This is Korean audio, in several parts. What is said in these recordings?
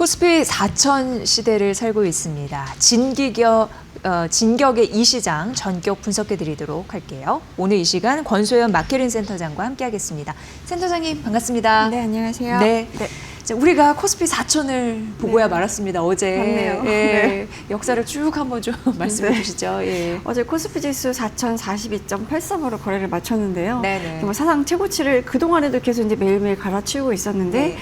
코스피 4천 시대를 살고 있습니다. 진격의 이 시장 전격 분석해드리도록 할게요. 오늘 이 시간 권소연 마케린 센터장과 함께하겠습니다. 센터장님 반갑습니다. 네, 안녕하세요. 네. 자, 우리가 코스피 4천을 보고야 말았습니다. 어제. 맞네요. 예, 네. 역사를 쭉 한번 좀 말씀해 주시죠. 예. 어제 코스피 지수 4,042.83으로 거래를 마쳤는데요. 네네. 정말 사상 최고치를 그동안에도 계속 이제 매일매일 갈아치우고 있었는데, 네.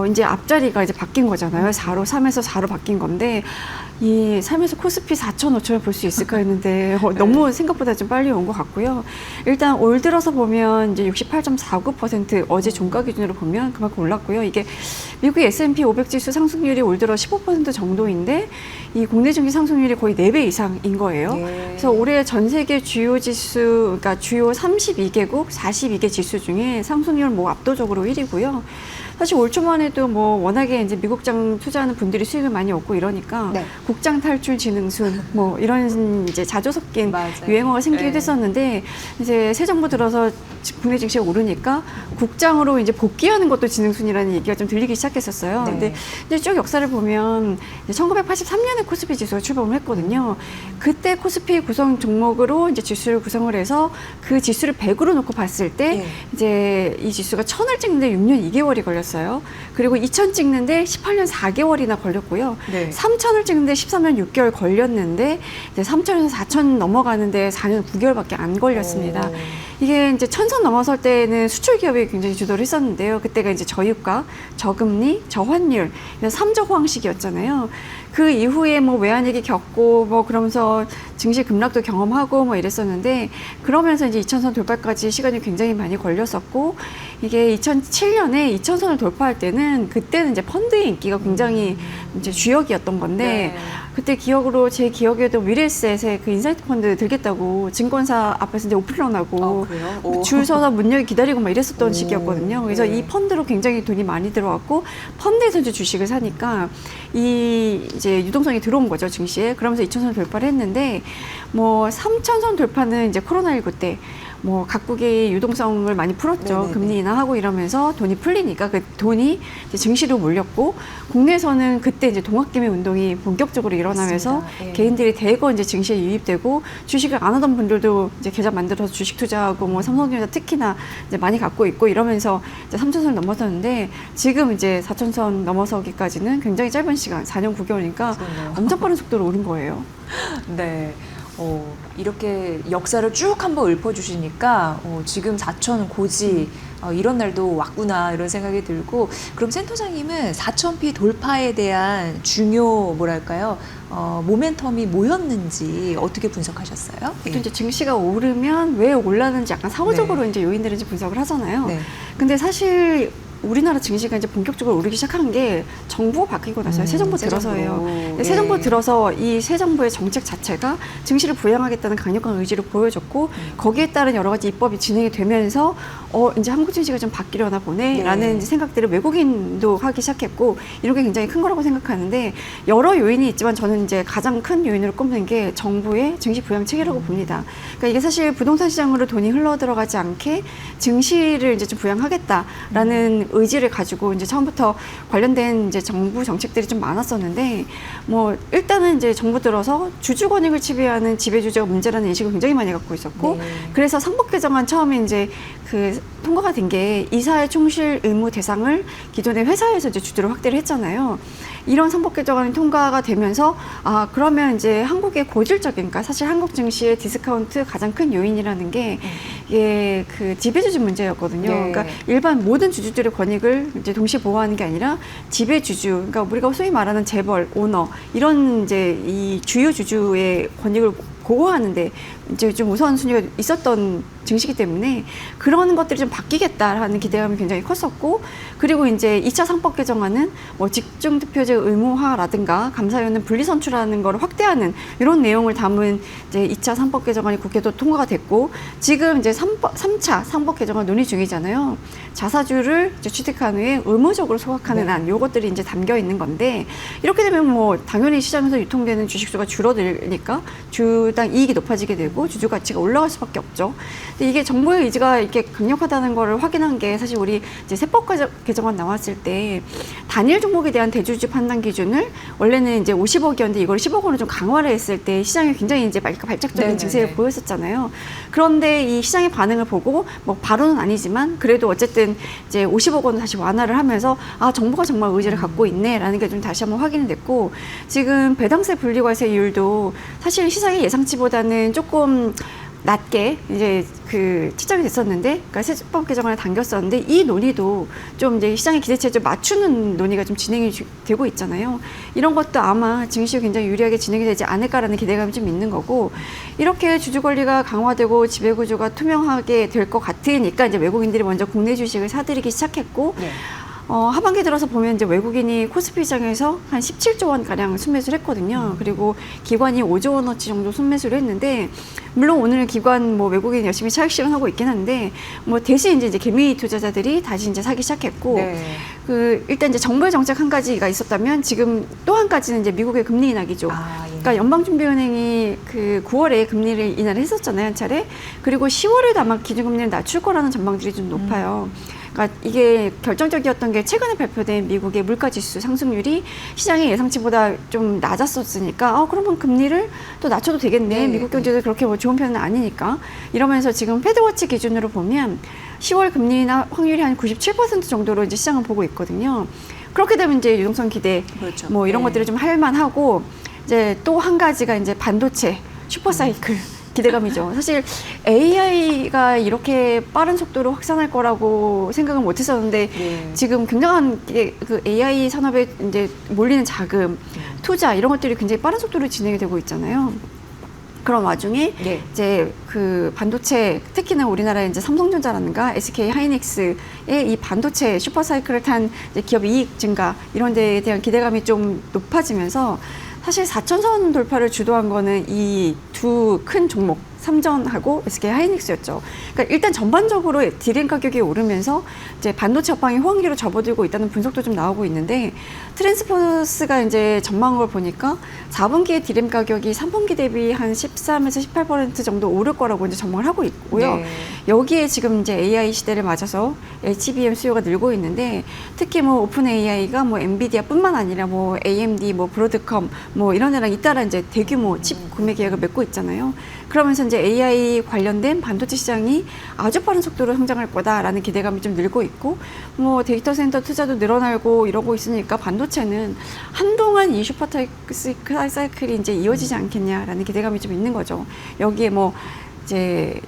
이제 앞자리가 이제 바뀐 거잖아요. 4로, 3에서 4로 바뀐 건데, 이 3에서 코스피 4천, 5천을 볼 수 있을까 했는데, 너무 생각보다 좀 빨리 온 것 같고요. 일단 올 들어서 보면 이제 68.49% 어제 종가 기준으로 보면 그만큼 올랐고요. 이게 미국의 S&P 500 지수 상승률이 올 들어 15% 정도인데, 이 국내 증시 상승률이 거의 4배 이상인 거예요. 네. 그래서 올해 전 세계 주요 지수, 그러니까 주요 32개국 42개 지수 중에 상승률 뭐 압도적으로 1위고요. 사실 올 초만 해도 뭐 워낙에 이제 미국장 투자하는 분들이 수익을 많이 얻고 이러니까 네. 국장 탈출 진흥순 뭐 이런 이제 자주 섞인 맞아요. 유행어가 생기기도 네. 했었는데, 이제 새 정부 들어서 국내 증시가 오르니까 국장으로 이제 복귀하는 것도 진흥순이라는 얘기가 좀 들리기 시작했었어요. 네. 근데 이제 쭉 역사를 보면 1983년에 코스피 지수가 출범을 했거든요. 그때 코스피 구성 종목으로 이제 지수를 구성을 해서 그 지수를 100으로 놓고 봤을 때 네. 이제 이 지수가 1000을 찍는데 6년 2개월이 걸렸어요. 그리고 2000 찍는데 18년 4개월이나 걸렸고요. 네. 3000을 찍는데 13년 6개월 걸렸는데 이제 3000에서 4000 넘어가는데 4년 9개월밖에 안 걸렸습니다. 오. 이게 이제 1000선 넘어설 때는 수출 기업이 굉장히 주도를 했었는데요. 그때가 이제 저유가, 저금리, 저환율, 3저 호황식이었잖아요. 그 이후에 뭐 외환위기 겪고 뭐 그러면서 증시 급락도 경험하고 뭐 이랬었는데, 그러면서 이제 2000선 돌파까지 시간이 굉장히 많이 걸렸었고, 이게 2007년에 2000선을 돌파할 때는 그때는 이제 펀드의 인기가 굉장히 이제 주역이었던 건데, 네. 그때 제 기억에도 위례셋에 그 인사이트 펀드 들겠다고 증권사 앞에서 이제 오픈런하고 그래요? 오. 줄 서서 문 열기 기다리고 막 이랬었던 오. 시기였거든요. 그래서 네. 이 펀드로 굉장히 돈이 많이 들어왔고, 펀드에서 이제 주식을 사니까 이 이제 유동성이 들어온 거죠, 증시에. 그러면서 2000선 돌파를 했는데, 뭐 3000선 돌파는 이제 코로나19 때 뭐 각국이 유동성을 많이 풀었죠. 네네네. 금리 인하하고 이러면서 돈이 풀리니까 그 돈이 이제 증시로 몰렸고, 국내에서는 그때 이제 동학개미 운동이 본격적으로 일어나면서 맞습니다. 예. 개인들이 대거 이제 증시에 유입되고, 주식을 안 하던 분들도 이제 계좌 만들어서 주식 투자하고, 뭐 삼성전자 특히나 이제 많이 갖고 있고 이러면서 이제 3000선 넘어섰는데, 지금 이제 4000선 넘어서기까지는 굉장히 짧은 시간, 4년 9개월이니까 그렇네요. 엄청 빠른 속도로 오른 거예요. 네. 이렇게 역사를 쭉 한번 읊어주시니까 지금 4천 고지 이런 날도 왔구나 이런 생각이 들고, 그럼 센터장님은 4,000피 돌파에 대한 중요 뭐랄까요 모멘텀이 뭐였는지 어떻게 분석하셨어요? 또 이제 증시가 오르면 왜 올랐는지 약간 사후적으로 네. 이제 요인들을 이제 분석을 하잖아요. 네. 근데 사실 우리나라 증시가 이제 본격적으로 오르기 시작한 게 정부가 바뀌고 나서요. 새 정부 새 들어서예요. 정부로. 새 정부 들어서 이 새 정부의 정책 자체가 증시를 부양하겠다는 강력한 의지를 보여줬고, 거기에 따른 여러 가지 입법이 진행이 되면서 이제 한국 증시가 좀 바뀌려나 보네라는 네. 생각들을 외국인도 하기 시작했고, 이런 게 굉장히 큰 거라고 생각하는데, 여러 요인이 있지만 저는 이제 가장 큰 요인으로 꼽는 게 정부의 증시 부양 체계라고 봅니다. 그러니까 이게 사실 부동산 시장으로 돈이 흘러 들어가지 않게 증시를 이제 좀 부양하겠다라는 의지를 가지고 이제 처음부터 관련된 이제 정부 정책들이 좀 많았었는데, 뭐 일단은 이제 정부 들어서 주주 권익을 지배하는 지배주주가 문제라는 인식을 굉장히 많이 갖고 있었고, 네. 그래서 상법 개정안 처음에 이제 그 통과가 된 게 이사의 충실 의무 대상을 기존의 회사에서 이제 주주로 확대를 했잖아요. 이런 상법 개정안이 통과가 되면서 그러면 이제 한국의 고질적인, 그러니까 사실 한국 증시의 디스카운트 가장 큰 요인이라는 게 이게 그 지배주주 문제였거든요. 네. 그러니까 일반 모든 주주들의 권익을 이제 동시에 보호하는 게 아니라 지배주주, 그러니까 우리가 소위 말하는 재벌, 오너 이런 이제 이 주요 주주의 권익을 보호하는데 이제 좀 우선순위가 있었던 증시기 때문에 그런 것들이 좀 바뀌겠다라는 기대감이 굉장히 컸었고, 그리고 이제 2차 상법 개정안은 뭐 집중투표제 의무화라든가 감사위원회 분리선출하는 걸 확대하는 이런 내용을 담은 이제 2차 상법 개정안이 국회도 통과가 됐고, 지금 이제 3차 상법 개정안 논의 중이잖아요. 자사주를 이제 취득한 후에 의무적으로 소각하는 네. 안, 요것들이 이제 담겨 있는 건데, 이렇게 되면 뭐 당연히 시장에서 유통되는 주식수가 줄어들니까 주당 이익이 높아지게 되고 주주 가치가 올라갈 수밖에 없죠. 근데 이게 정부의 의지가 이렇게 강력하다는 거를 확인한 게 사실 우리 이제 세법 개정안 나왔을 때 단일 종목에 대한 대주주 판단 기준을 원래는 이제 50억이었는데 이걸 10억 원으로 좀 강화를 했을 때 시장이 굉장히 이제 발작적인 네네네. 증세를 보였었잖아요. 그런데 이 시장의 반응을 보고 뭐 바로는 아니지만 그래도 어쨌든 이제 50억 원을 다시 완화를 하면서 아, 정부가 정말 의지를 갖고 있네라는 게 좀 다시 한번 확인이 됐고 지금 배당세 분리과세율도 사실 시장의 예상치보다는 조금 낮게 이제 그 책정이 됐었는데, 그러니까 세법 개정안을 당겼었는데 이 논의도 좀 이제 시장의 기대치에 좀 맞추는 논의가 좀 진행이 되고 있잖아요. 이런 것도 아마 증시에 굉장히 유리하게 진행이 되지 않을까라는 기대감이 좀 있는 거고, 이렇게 주주 권리가 강화되고 지배 구조가 투명하게 될 것 같으니까 이제 외국인들이 먼저 국내 주식을 사들이기 시작했고. 네. 하반기 들어서 보면 이제 외국인이 코스피 시장에서 한 17조 원 가량 순매수를 했거든요. 그리고 기관이 5조 원어치 정도 순매수를 했는데, 물론 오늘 기관 뭐 외국인 열심히 차익 실현하고 있긴 한데, 뭐 대신 이제 개미 투자자들이 다시 이제 사기 시작했고, 네. 일단 이제 정부의 정책 한 가지가 있었다면 지금 또 한 가지는 이제 미국의 금리 인하기죠. 아, 예. 그러니까 연방준비은행이 그 9월에 금리를 인하를 했었잖아요, 한 차례. 그리고 10월에도 아마 기준금리를 낮출 거라는 전망들이 좀 높아요. 그러니까 이게 결정적이었던 게 최근에 발표된 미국의 물가지수 상승률이 시장의 예상치보다 좀 낮았었으니까 그러면 금리를 또 낮춰도 되겠네. 네. 미국 경제도 그렇게 뭐 좋은 편은 아니니까. 이러면서 지금 패드워치 기준으로 보면 10월 금리 인하 확률이 한 97% 정도로 이제 시장을 보고 있거든요. 그렇게 되면 이제 유동성 기대 그렇죠. 뭐 이런 네. 것들을 좀 할만하고, 이제 또 한 가지가 이제 반도체 슈퍼사이클 기대감이죠. 사실 AI가 이렇게 빠른 속도로 확산할 거라고 생각은 못 했었는데 네. 지금 굉장한 그 AI 산업에 이제 몰리는 자금, 투자 이런 것들이 굉장히 빠른 속도로 진행이 되고 있잖아요. 그런 와중에 네. 이제 그 반도체, 특히나 우리나라의 이제 삼성전자라든가 SK 하이닉스의 이 반도체 슈퍼사이클을 탄 이제 기업 이익 증가 이런 데에 대한 기대감이 좀 높아지면서 사실 4천선 돌파를 주도한 거는 이 두 큰 종목, 삼전하고 SK 하이닉스였죠. 그러니까 일단 전반적으로 디램 가격이 오르면서 이제 반도체 업황이 호황기로 접어들고 있다는 분석도 좀 나오고 있는데, 트랜스포스가 이제 전망을 보니까 4분기에 디램 가격이 3분기 대비 한 13에서 18% 정도 오를 거라고 이제 전망을 하고 있고요. 네. 여기에 지금 이제 AI 시대를 맞아서 HBM 수요가 늘고 있는데, 특히 뭐 오픈 AI가 뭐 엔비디아뿐만 아니라 뭐 AMD, 뭐 브로드컴 뭐 이런 애랑 잇따라 이제 대규모 칩 구매 계약을 맺고 있잖아요. 그러면서 이제 AI 관련된 반도체 시장이 아주 빠른 속도로 성장할 거다라는 기대감이 좀 늘고 있고, 뭐 데이터 센터 투자도 늘어나고 이러고 있으니까 반도체는 한동안 이 슈퍼 사이클이 이제 이어지지 않겠냐라는 기대감이 좀 있는 거죠. 여기에 뭐 이제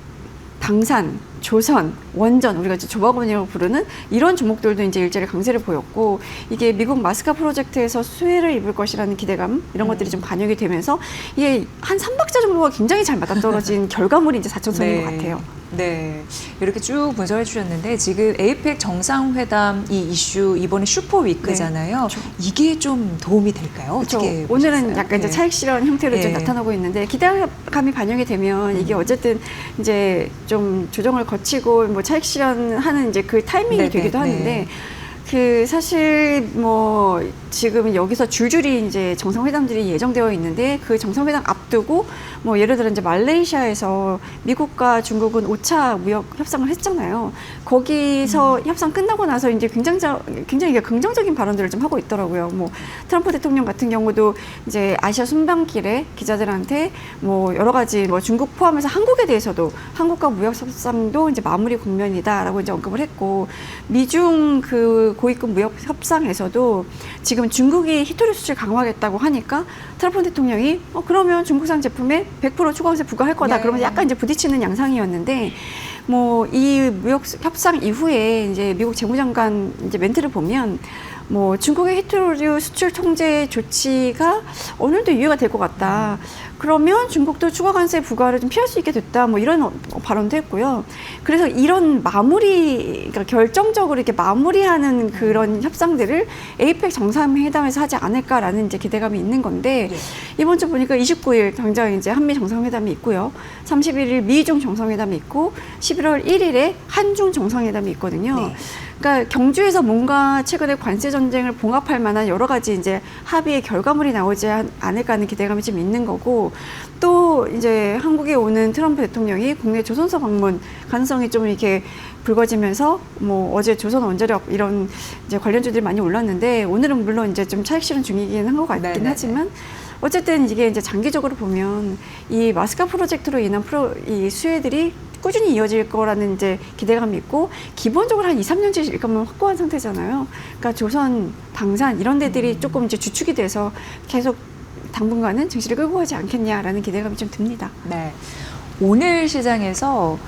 방산, 조선, 원전, 우리가 이제 조합원이라고 부르는 이런 종목들도 이제 일자리 강세를 보였고, 이게 미국 마스카 프로젝트에서 수혜를 입을 것이라는 기대감 이런 것들이 좀 반영이 되면서 이게 한 3박자 정도가 굉장히 잘 맞아떨어진 결과물이 이제 4천선인 것 같아요. 네, 이렇게 쭉 분석해 주셨는데 지금 에이펙 정상회담 이 이슈 이번에 슈퍼 위크잖아요. 네, 그렇죠. 이게 좀 도움이 될까요? 그렇죠. 어떻게 오늘은 보셨어요? 약간 이제 네. 차익 실현 형태로 좀 네. 나타나고 있는데, 기대감이 반영이 되면 이게 어쨌든 이제 좀 조정을 거치고 뭐 차익 실현하는 이제 그 타이밍이 네, 되기도 네, 하는데, 네. 그 사실 뭐 지금 여기서 줄줄이 이제 정상회담들이 예정되어 있는데, 그 정상회담 앞두고 뭐 예를 들어 이제 말레이시아에서 미국과 중국은 5차 무역 협상을 했잖아요. 거기서 협상 끝나고 나서 이제 굉장히 긍정적인 발언들을 좀 하고 있더라고요. 뭐 트럼프 대통령 같은 경우도 이제 아시아 순방길에 기자들한테 뭐 여러 가지 뭐 중국 포함해서 한국에 대해서도 한국과 무역 협상도 이제 마무리 국면이다라고 이제 언급을 했고, 미중 그 고위급 무역 협상에서도 지금 중국이 히토리 수출 강화하겠다고 하니까 트럼프 대통령이 그러면 중국산 제품에 100% 추가세 부과할 거다. 네. 그러면서 약간 이제 부딪히는 양상이었는데, 뭐 이 무역 협상 이후에 이제 미국 재무장관 이제 멘트를 보면 뭐 중국의 히토류 수출 통제 조치가 어느 정도 유예가 될 것 같다. 그러면 중국도 추가 관세 부과를 좀 피할 수 있게 됐다. 뭐 이런 발언도 했고요. 그래서 이런 마무리, 그러니까 결정적으로 이렇게 마무리하는 그런 협상들을 에이펙 정상회담에서 하지 않을까라는 이제 기대감이 있는 건데, 예. 이번 주 보니까 29일 당장 이제 한미 정상회담이 있고요. 31일 미중 정상회담이 있고 11월 1일에 한중 정상회담이 있거든요. 네. 그러니까 경주에서 뭔가 최근에 관세 전쟁을 봉합할 만한 여러 가지 이제 합의의 결과물이 나오지 않을까 하는 기대감이 좀 있는 거고, 또 이제 한국에 오는 트럼프 대통령이 국내 조선소 방문 가능성이 좀 이렇게 불거지면서 뭐 어제 조선원자력 이런 이제 관련주들이 많이 올랐는데, 오늘은 물론 이제 좀 차익 실현 중이긴 한 것 같긴 네네네. 하지만 어쨌든 이게 이제 장기적으로 보면 이 마스카 프로젝트로 인한 이 수혜들이 꾸준히 이어질 거라는 이제 기대감이 있고, 기본적으로 한 2, 3년째 일감은 확고한 상태잖아요. 그러니까 조선, 방산 이런 데들이 조금 이제 주축이 돼서 계속 당분간은 증시를 끌고 가지 않겠냐라는 기대감이 좀 듭니다. 네. 오늘 시장에서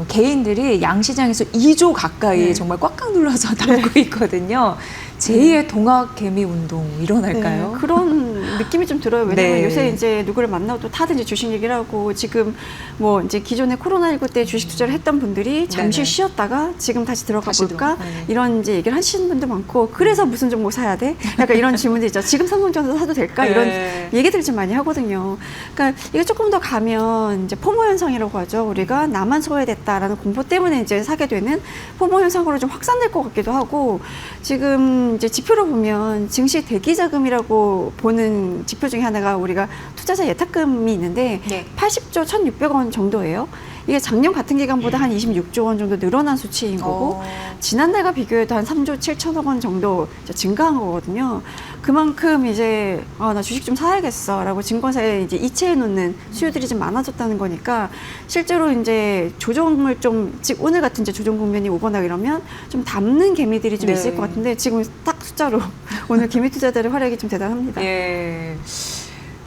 개인들이 양시장에서 2조 가까이 네. 정말 꽉꽉 눌러서 담고 있거든요. 제2의 동학 개미 운동 일어날까요? 네, 그런 느낌이 좀 들어요. 왜냐면 네. 요새 이제 누구를 만나도 다들 이제 주식 얘기를 하고, 지금 뭐 이제 기존에 코로나19 때 주식 투자를 했던 분들이 잠시 네네. 쉬었다가 지금 다시 들어가 다시 볼까? 네. 이런 이제 얘기를 하시는 분도 많고, 그래서 무슨 종목 사야 돼? 약간 이런 질문도 있죠. 지금 삼성전자 사도 될까? 이런 네. 얘기들을 좀 많이 하거든요. 그러니까 이게 조금 더 가면 이제 포모 현상이라고 하죠. 우리가 나만 소외됐다라는 공포 때문에 이제 사게 되는 포모 현상으로 좀 확산될 것 같기도 하고, 지금 이제 지표로 보면 증시 대기 자금이라고 보는 지표 중에 하나가 우리가 투자자 예탁금이 있는데 네. 80조 1,600원 정도예요. 이게 작년 같은 기간보다 한 26조 원 정도 늘어난 수치인 거고, 지난달과 비교해도 한 3조 7천억 원 정도 이제 증가한 거거든요. 그만큼 이제 나 주식 좀 사야겠어라고 증권사에 이제 이체해 놓는 수요들이 좀 많아졌다는 거니까, 실제로 이제 조정을 좀, 즉 오늘 같은 이제 조정 국면이 오거나 이러면 좀 담는 개미들이 좀 네. 있을 것 같은데, 지금 딱 숫자로 오늘 개미 투자자들의 활약이 좀 대단합니다. 예.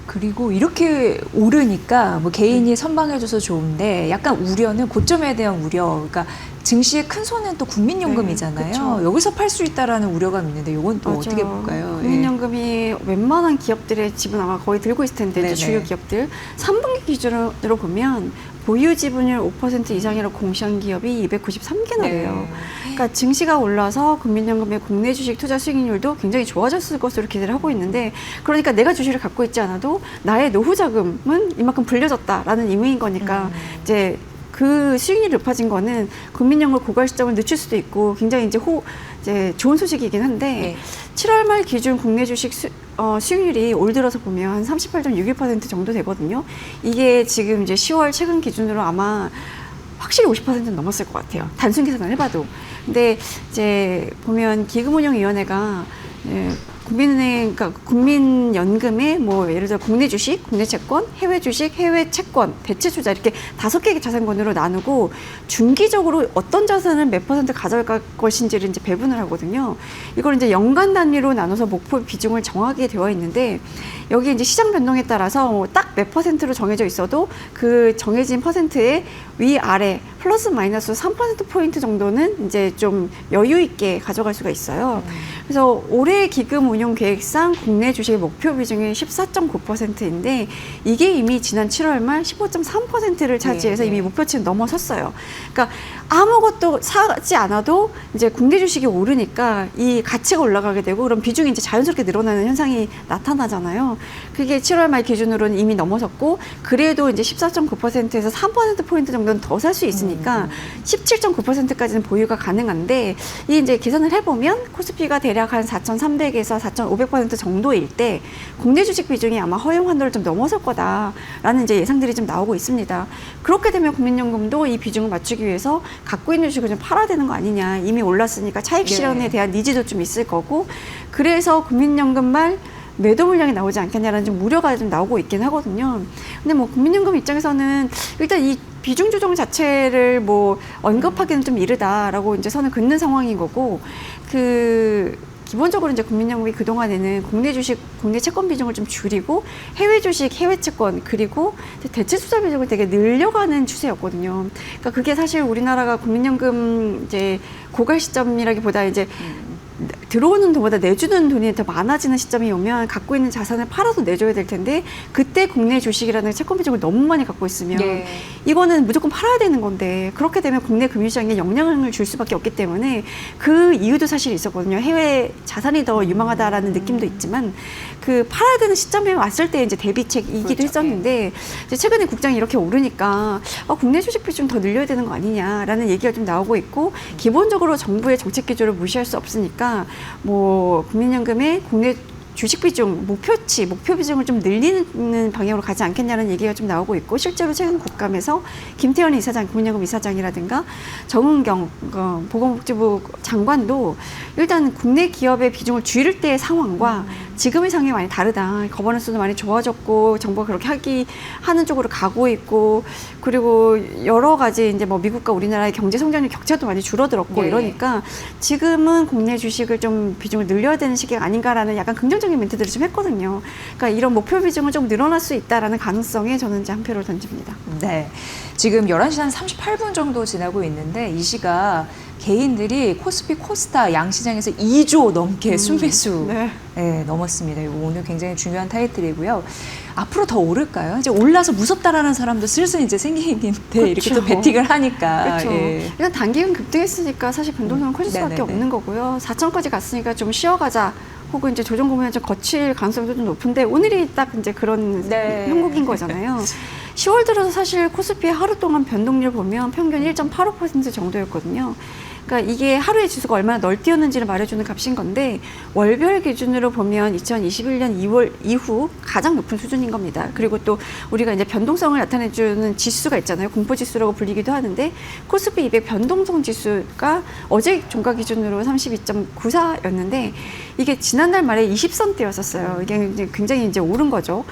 그리고 이렇게 오르니까 뭐 개인이 선방해줘서 좋은데, 약간 우려는 고점에 대한 우려. 그러니까 증시의 큰 손은 또 국민연금이잖아요. 네, 그쵸. 여기서 팔 수 있다라는 우려가 있는데, 이건 또 맞아. 어떻게 볼까요? 국민연금이 웬만한 기업들의 지분 아마 거의 들고 있을 텐데, 네네. 이제 주요 기업들 3분기 기준으로 보면 보유 지분율 5% 이상이라고 공시한 기업이 293개나 돼요. 그러니까 증시가 올라서 국민연금의 국내 주식 투자 수익률도 굉장히 좋아졌을 것으로 기대를 하고 있는데, 그러니까 내가 주식을 갖고 있지 않아도 나의 노후 자금은 이만큼 불려졌다라는 의미인 거니까 이제 그 수익률이 높아진 거는 국민연금 고갈 시점을 늦출 수도 있고, 굉장히 이제 좋은 소식이긴 한데, 네. 7월 말 기준 국내 주식 수익률이 올 들어서 보면 38.61% 정도 되거든요. 이게 지금 이제 10월 최근 기준으로 아마 확실히 50%는 넘었을 것 같아요. 단순 계산을 해봐도. 근데 이제 보면 기금운용위원회가 국민은행, 그러니까 국민연금의 뭐 예를 들어 국내 주식, 국내 채권, 해외 주식, 해외 채권, 대체 투자 이렇게 5개의 자산권으로 나누고 중기적으로 어떤 자산을 몇 % 가져갈 것인지를 이제 배분을 하거든요. 이걸 이제 연간 단위로 나눠서 목표 비중을 정하게 되어 있는데, 여기 이제 시장 변동에 따라서 딱 몇 %로 정해져 있어도 그 정해진 퍼센트의 위아래 플러스 마이너스 3%포인트 정도는 이제 좀 여유 있게 가져갈 수가 있어요. 그래서 올해 기금 운용 계획상 국내 주식 목표 비중이 14.9%인데, 이게 이미 지난 7월 말 15.3%를 차지해서 네, 네. 이미 목표치는 넘어섰어요. 그러니까 아무것도 사지 않아도 이제 국내 주식이 오르니까 이 가치가 올라가게 되고, 그럼 비중이 이제 자연스럽게 늘어나는 현상이 나타나잖아요. 그게 7월 말 기준으로는 이미 넘어섰고, 그래도 이제 14.9%에서 3%포인트 정도는 더 살 수 있으니까 17.9%까지는 보유가 가능한데, 이 이제 계산을 해보면 코스피가 대략 한 4,300에서 4,500% 정도일 때 국내 주식 비중이 아마 허용 한도를 좀 넘어설 거다라는 이제 예상들이 좀 나오고 있습니다. 그렇게 되면 국민연금도 이 비중을 맞추기 위해서 갖고 있는 주식을 좀 팔아야 되는 거 아니냐. 이미 올랐으니까 차익 실현에 네. 대한 니즈도 좀 있을 거고, 그래서 국민연금 말 매도 물량이 나오지 않겠냐라는 좀 우려가 좀 나오고 있긴 하거든요. 근데 뭐 국민연금 입장에서는 일단 이 비중 조정 자체를 뭐 언급하기는 좀 이르다라고 이제 선을 긋는 상황인 거고, 기본적으로 이제 국민연금이 그동안에는 국내 주식, 국내 채권 비중을 좀 줄이고 해외 주식, 해외 채권, 그리고 대체 투자 비중을 되게 늘려가는 추세였거든요. 그러니까 그게 사실 우리나라가 국민연금 이제 고갈 시점이라기보다 이제 들어오는 돈보다 내주는 돈이 더 많아지는 시점이 오면 갖고 있는 자산을 팔아도 내줘야 될 텐데 그때 국내 주식이라는 채권 비중을 너무 많이 갖고 있으면 예. 이거는 무조건 팔아야 되는 건데 그렇게 되면 국내 금융시장에 영향을 줄 수밖에 없기 때문에 그 이유도 사실 있었거든요. 해외 자산이 더 유망하다라는 느낌도 있지만 그 팔아야 되는 시점에 왔을 때 이제 대비책이기도 그렇죠. 했었는데 이제 최근에 국장이 이렇게 오르니까 국내 주식 비중 더 늘려야 되는 거 아니냐라는 얘기가 좀 나오고 있고 기본적으로 정부의 정책 기조를 무시할 수 없으니까 뭐 국민연금의 국내 주식 비중, 목표 비중을 좀 늘리는 방향으로 가지 않겠냐는 얘기가 좀 나오고 있고 실제로 최근 국감에서 김태현 이사장, 국민연금 이사장이라든가 정은경 보건복지부 장관도 일단 국내 기업의 비중을 줄일 때의 상황과 지금의 상황이 많이 다르다. 거버넌스도 많이 좋아졌고 정부가 그렇게 하는 쪽으로 가고 있고 그리고 여러 가지 이제 뭐 미국과 우리나라의 경제 성장률 격차도 많이 줄어들었고 네. 이러니까 지금은 국내 주식을 좀 비중을 늘려야 되는 시기가 아닌가라는 약간 긍정적인 멘트들을 좀 했거든요. 그러니까 이런 목표 비중은 좀 늘어날 수 있다라는 가능성에 저는 이제 한 표를 던집니다. 네. 지금 11시 한 38분 정도 지나고 있는데 이 시각 개인들이 코스피 코스타 양시장에서 2조 넘게 순매수 네. 넘었습니다. 이거 오늘 굉장히 중요한 타이틀이고요. 앞으로 더 오를까요? 이제 올라서 무섭다라는 사람도 슬슬 이제 생기는데 이렇게 또 그렇죠. 베팅을 하니까. 그렇죠. 예. 일단 단기간 급등했으니까 사실 변동성은 커질 수밖에 네네네. 없는 거고요. 4천까지 갔으니까 좀 쉬어가자. 혹은 이제 조정 국면을 좀 거칠 가능성도 좀 높은데 오늘이 딱 이제 그런 네. 형국인 거잖아요. 10월 들어서 사실 코스피의 하루 동안 변동률 보면 평균 1.85% 정도였거든요. 그러니까 이게 하루의 지수가 얼마나 널뛰었는지를 말해주는 값인 건데 월별 기준으로 보면 2021년 2월 이후 가장 높은 수준인 겁니다. 그리고 또 우리가 이제 변동성을 나타내주는 지수가 있잖아요. 공포지수라고 불리기도 하는데 코스피 200 변동성 지수가 어제 종가 기준으로 32.94였는데 이게 지난달 말에 20선대였었어요. 이게 이제 굉장히 이제 오른 거죠.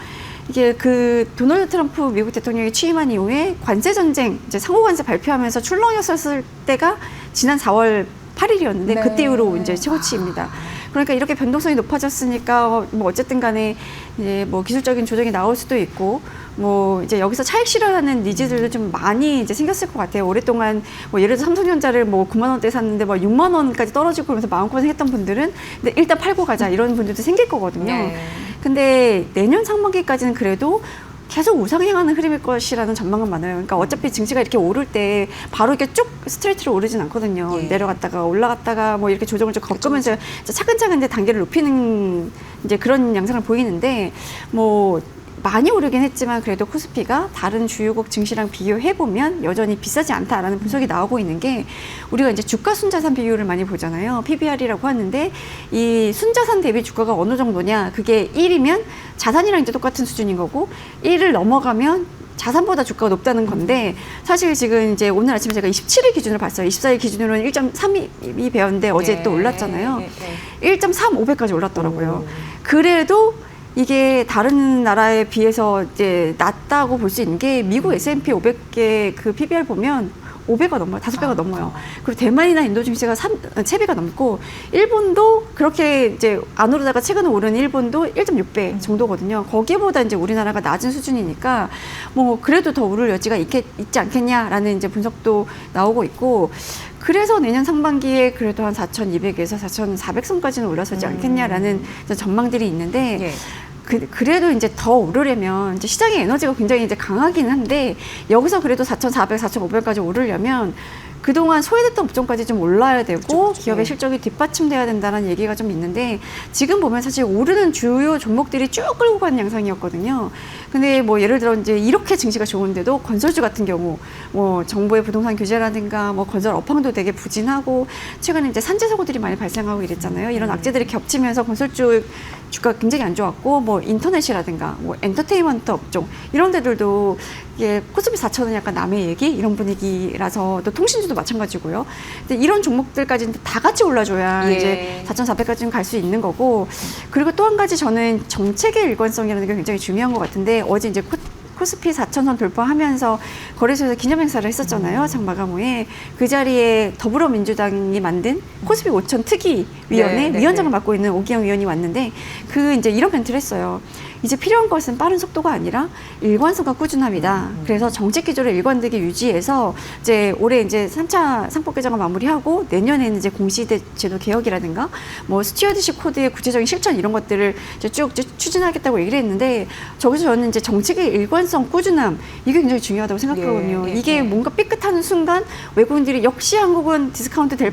이게 그 도널드 트럼프 미국 대통령이 취임한 이후에 관세 전쟁, 이제 상호 관세 발표하면서 출렁였었을 때가 지난 4월 8일이었는데 네. 그때 이후로 이제 최고치입니다. 그러니까 이렇게 변동성이 높아졌으니까 뭐 어쨌든 간에 이제 뭐 기술적인 조정이 나올 수도 있고 뭐 이제 여기서 차익 실현하는 니즈들도 좀 많이 이제 생겼을 것 같아요. 오랫동안 뭐 예를 들어 삼성전자를 뭐 9만 원대 샀는데 뭐 6만 원까지 떨어지고 그러면서 마음고생했던 분들은 근데 일단 팔고 가자 이런 분들도 생길 거거든요. 네. 근데 내년 상반기까지는 그래도 계속 우상향하는 흐름일 것이라는 전망은 많아요. 그러니까 어차피 증시가 이렇게 오를 때 바로 이렇게 쭉 스트레이트로 오르진 않거든요. 예. 내려갔다가 올라갔다가 뭐 이렇게 조정을 좀 겪으면서 차근차근 이제 단계를 높이는 이제 그런 양상을 보이는데 뭐 많이 오르긴 했지만 그래도 코스피가 다른 주요국 증시랑 비교해 보면 여전히 비싸지 않다라는 분석이 나오고 있는 게 우리가 이제 주가 순자산 비율을 많이 보잖아요. PBR이라고 하는데 이 순자산 대비 주가가 어느 정도냐 그게 1이면 자산이랑 이제 똑같은 수준인 거고 1을 넘어가면 자산보다 주가가 높다는 건데 사실 지금 이제 오늘 아침에 제가 27일 기준으로 봤어요. 24일 기준으로는 1.32 배웠는데 어제 네. 또 올랐잖아요. 네. 1.35배까지 올랐더라고요. 오. 그래도 이게 다른 나라에 비해서 이제 낮다고 볼 수 있는 게 미국 S&P 500개 그 PBR 보면 5배가 넘어요. 5배가 넘어요. 그리고 대만이나 인도 증시가 3배가 넘고 일본도 그렇게 이제 안 오르다가 최근에 오른 일본도 1.6배 정도거든요. 거기보다 이제 우리나라가 낮은 수준이니까 뭐 그래도 더 오를 여지가 있지 않겠냐라는 이제 분석도 나오고 있고 그래서 내년 상반기에 그래도 한 4,200에서 4,400선까지는 올라서지 않겠냐라는 전망들이 있는데 예. 그래도 이제 더 오르려면 이제 시장의 에너지가 굉장히 이제 강하긴 한데 여기서 그래도 4,400, 4,500까지 오르려면 그동안 소외됐던 업종까지 좀 올라야 되고 그렇죠. 기업의 실적이 뒷받침돼야 된다는 얘기가 좀 있는데 지금 보면 사실 오르는 주요 종목들이 쭉 끌고 가는 양상이었거든요. 근데 뭐 예를 들어 이제 이렇게 증시가 좋은데도 건설주 같은 경우 뭐 정부의 부동산 규제라든가 뭐 건설 업황도 되게 부진하고 최근에 이제 산재 사고들이 많이 발생하고 이랬잖아요. 이런 악재들이 겹치면서 건설주 주가가 굉장히 안 좋았고 뭐 인터넷이라든가 뭐 엔터테인먼트 업종 이런 데들도 이게 코스피 4천은 약간 남의 얘기 이런 분위기라서 또 통신주도 마찬가지고요. 근데 이런 종목들까지 다 같이 올라줘야 예. 이제 4,400까지는 갈 수 있는 거고 그리고 또 한 가지 저는 정책의 일관성이라는 게 굉장히 중요한 것 같은데 어제 이제 코스피 4,000선 돌파하면서 거래소에서 기념행사를 했었잖아요. 장마감 후에 그 자리에 더불어민주당이 만든 코스피 5,000 특위위원회 네, 네, 위원장을 네. 맡고 있는 오기영 위원이 왔는데 그 이제 이런 멘트를 했어요. 이제 필요한 것은 빠른 속도가 아니라 일관성과 꾸준함이다. 그래서 정책 기조를 일관되게 유지해서 이제 올해 이제 3차 상법 개정을 마무리하고 내년에는 이제 공시대 제도 개혁이라든가 뭐 스튜어드십 코드의 구체적인 실천 이런 것들을 이제 쭉 추진하겠다고 얘기를 했는데 저기서 저는 이제 정책의 일관성, 꾸준함 이게 굉장히 중요하다고 생각하거든요. 예, 예, 이게 예. 뭔가 삐끗하는 순간 외국인들이 역시 한국은 디스카운트 될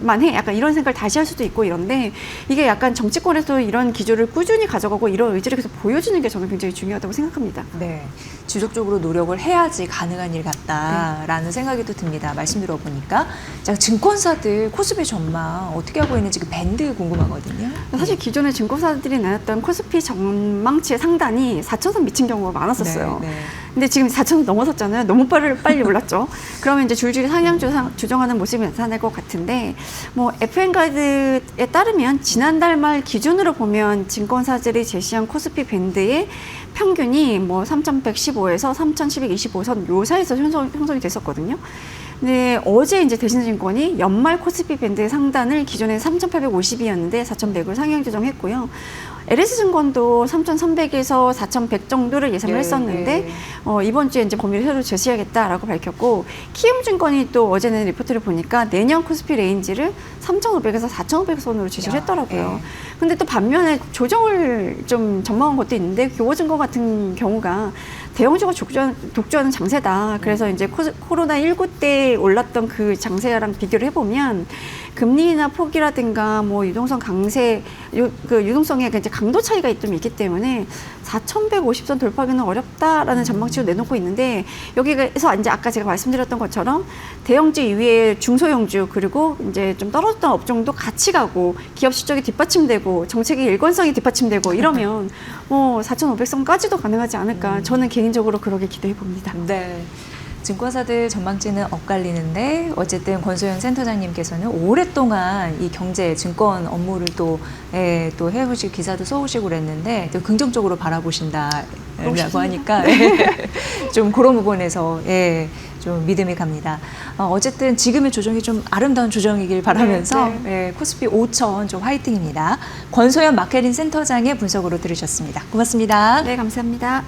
만해 약간 이런 생각을 다시 할 수도 있고 이런데 이게 약간 정치권에서 이런 기조를 꾸준히 가져가고 이런 의지를 계속 보여주는 게 저는 굉장히 중요하다고 생각합니다. 네, 지속적으로 노력을 해야지 가능한 일 같다라는 생각이 또 듭니다. 말씀 들어보니까. 자, 증권사들 코스피 전망 어떻게 하고 있는지 그 밴드 궁금하거든요. 사실 기존에 증권사들이 내놨던 코스피 전망치의 상단이 4,000선 미친 경우가 많았었어요. 네, 네. 근데 지금 4,000선 넘어섰잖아요. 너무 빨리 올랐죠. 그러면 이제 줄줄이 상향 조정하는 모습이 나타날 것 같은데 뭐 FN 가이드에 따르면 지난달 말 기준으로 보면 증권사들이 제시한 코스피 밴드의 평균이 뭐 3,115에서 3,725선 요 사이에서 형성이 됐었거든요. 네, 어제 이제 대신증권이 연말 코스피 밴드의 상단을 기존에 3,850이었는데 4,100을 상향 조정했고요. LS증권도 3,300에서 4,100 정도를 예상을 예, 했었는데 예. 이번 주에 이제 범위를 새로 제시하겠다라고 밝혔고 키움증권이 또 어제는 리포트를 보니까 내년 코스피 레인지를 3,500에서 4,500선으로 제시를 했더라고요. 예. 근데 또 반면에 조정을 좀 전망한 것도 있는데 교보증권 같은 경우가 대형주가 독주하는 장세다. 그래서 이제 코로나19 때 올랐던 그 장세랑 비교를 해보면 금리 인하 폭이라든가 뭐 유동성 강세, 그 유동성의 이제 강도 차이가 좀 있기 때문에 4,150선 돌파하기는 어렵다라는 전망치를 내놓고 있는데 여기에서 이제 아까 제가 말씀드렸던 것처럼 대형주 이외에 중소형주 그리고 이제 좀 떨어졌던 업종도 같이 가고 기업 실적이 뒷받침되고 정책의 일관성이 뒷받침되고 이러면 뭐 4,500선까지도 가능하지 않을까 저는 개인적으로 그러게 기대해 봅니다. 네. 증권사들 전망치는 엇갈리는데 어쨌든 권소영 센터장님께서는 오랫동안 이 경제 증권 업무를 또 해오시고 기사도 써오시고 그랬는데 또 긍정적으로 바라보신다라고 하니까 좀 그런 부분에서 좀 믿음이 갑니다. 어쨌든 지금의 조정이 좀 아름다운 조정이길 바라면서 코스피 5천 좀 화이팅입니다. 권소연 마케팅 센터장의 분석으로 들으셨습니다. 고맙습니다. 네, 감사합니다.